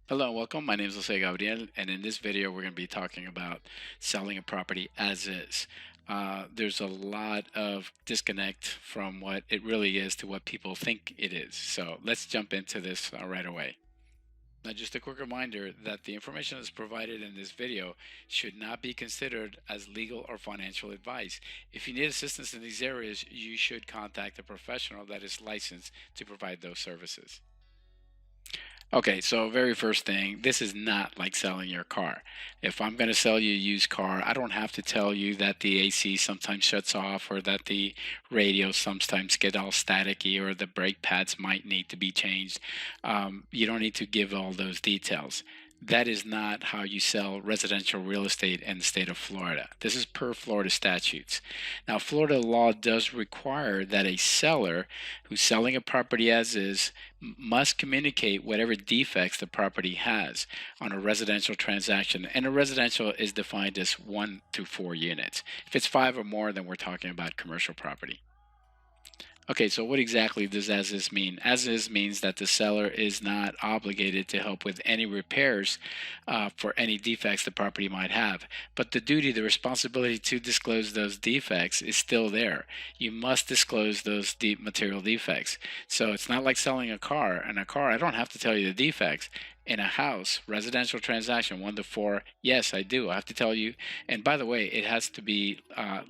Hello and welcome. My name is Jose Gabriel, and in this video, we're going to be talking about selling a property as is. There's a lot of disconnect from what it really is to what people think it is. So let's jump into this right away. Now, just a quick reminder that the information that's provided in this video should not be considered as legal or financial advice. If you need assistance in these areas, you should contact a professional that is licensed to provide those services. Okay, so very first thing, this is not like selling your car. If I'm going to sell you a used car, I don't have to tell you that the AC sometimes shuts off or that the radio sometimes get all staticky or the brake pads might need to be changed. You don't need to give all those details. That is not how you sell residential real estate in the state of Florida. This is per Florida statutes. Now, Florida law does require that a seller who's selling a property as is must communicate whatever defects the property has on a residential transaction. And a residential is defined as 1 to 4 units. If it's 5 or more, then we're talking about commercial property. Okay, so what exactly does as is mean? As is means that the seller is not obligated to help with any repairs for any defects the property might have. But the duty, the responsibility to disclose those defects is still there. You must disclose those material defects. So it's not like selling a car. In a car, I don't have to tell you the defects. In a house, residential transaction, 1 to 4, yes, I do. I have to tell you. And by the way, it has to be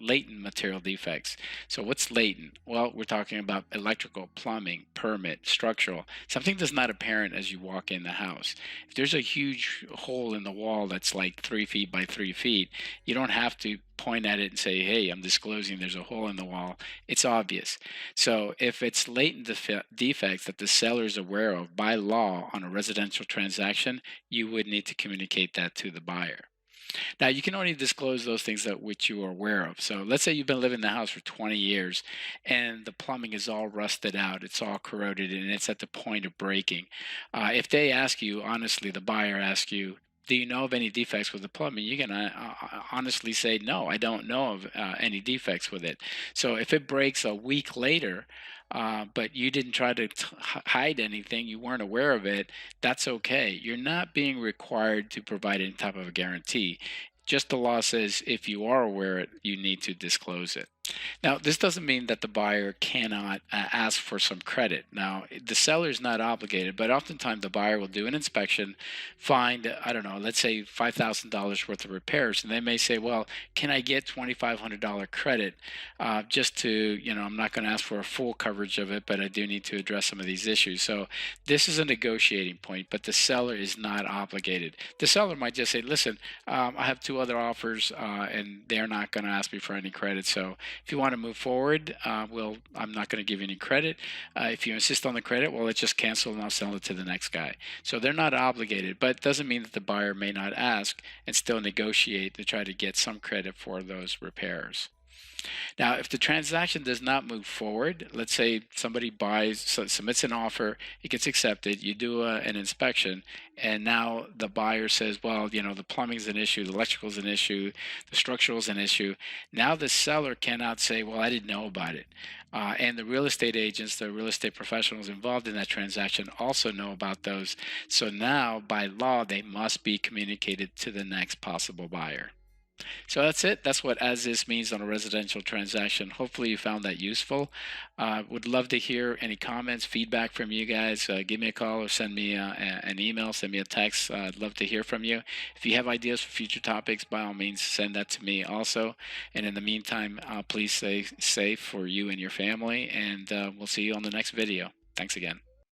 latent material defects. So what's latent? Well, we're talking about electrical, plumbing, permit, structural, something that's not apparent as you walk in the house. If there's a huge hole in the wall that's like 3 feet by 3 feet, you don't have to point at it and say, hey, I'm disclosing there's a hole in the wall. It's obvious. So if it's latent defects that the seller is aware of by law on a residential transaction, you would need to communicate that to the buyer. Now, you can only disclose those things that which you are aware of. So let's say you've been living in the house for 20 years and the plumbing is all rusted out, it's all corroded, and it's at the point of breaking. If they ask you, honestly, the buyer asks you, do you know of any defects with the plumbing? You can honestly say, no, I don't know of any defects with it. So if it breaks a week later, but you didn't try to hide anything, you weren't aware of it, that's okay. You're not being required to provide any type of a guarantee. Just the law says if you are aware it, you need to disclose it. Now, this doesn't mean that the buyer cannot ask for some credit. Now, the seller is not obligated, but oftentimes the buyer will do an inspection, find, I don't know, let's say $5,000 worth of repairs, and they may say, well, can I get $2,500 credit just to, I'm not going to ask for a full coverage of it, but I do need to address some of these issues. So this is a negotiating point, but the seller is not obligated. The seller might just say, listen, I have two other offers, and they're not going to ask me for any credit, so if you want to move forward, I'm not going to give you any credit. If you insist on the credit, well, let's just cancel and I'll sell it to the next guy. So they're not obligated, but it doesn't mean that the buyer may not ask and still negotiate to try to get some credit for those repairs. Now, if the transaction does not move forward, let's say somebody submits an offer, it gets accepted, you do an inspection, and now the buyer says, well, the plumbing is an issue, the electrical is an issue, the structural is an issue. Now the seller cannot say, well, I didn't know about it. And the real estate agents, the real estate professionals involved in that transaction also know about those. So now, by law, they must be communicated to the next possible buyer. So that's it. That's what as is means on a residential transaction. Hopefully you found that useful. Would love to hear any comments, feedback from you guys. Give me a call or send me an email, send me a text. I'd love to hear from you. If you have ideas for future topics, by all means, send that to me also. And in the meantime, please stay safe for you and your family, and we'll see you on the next video. Thanks again.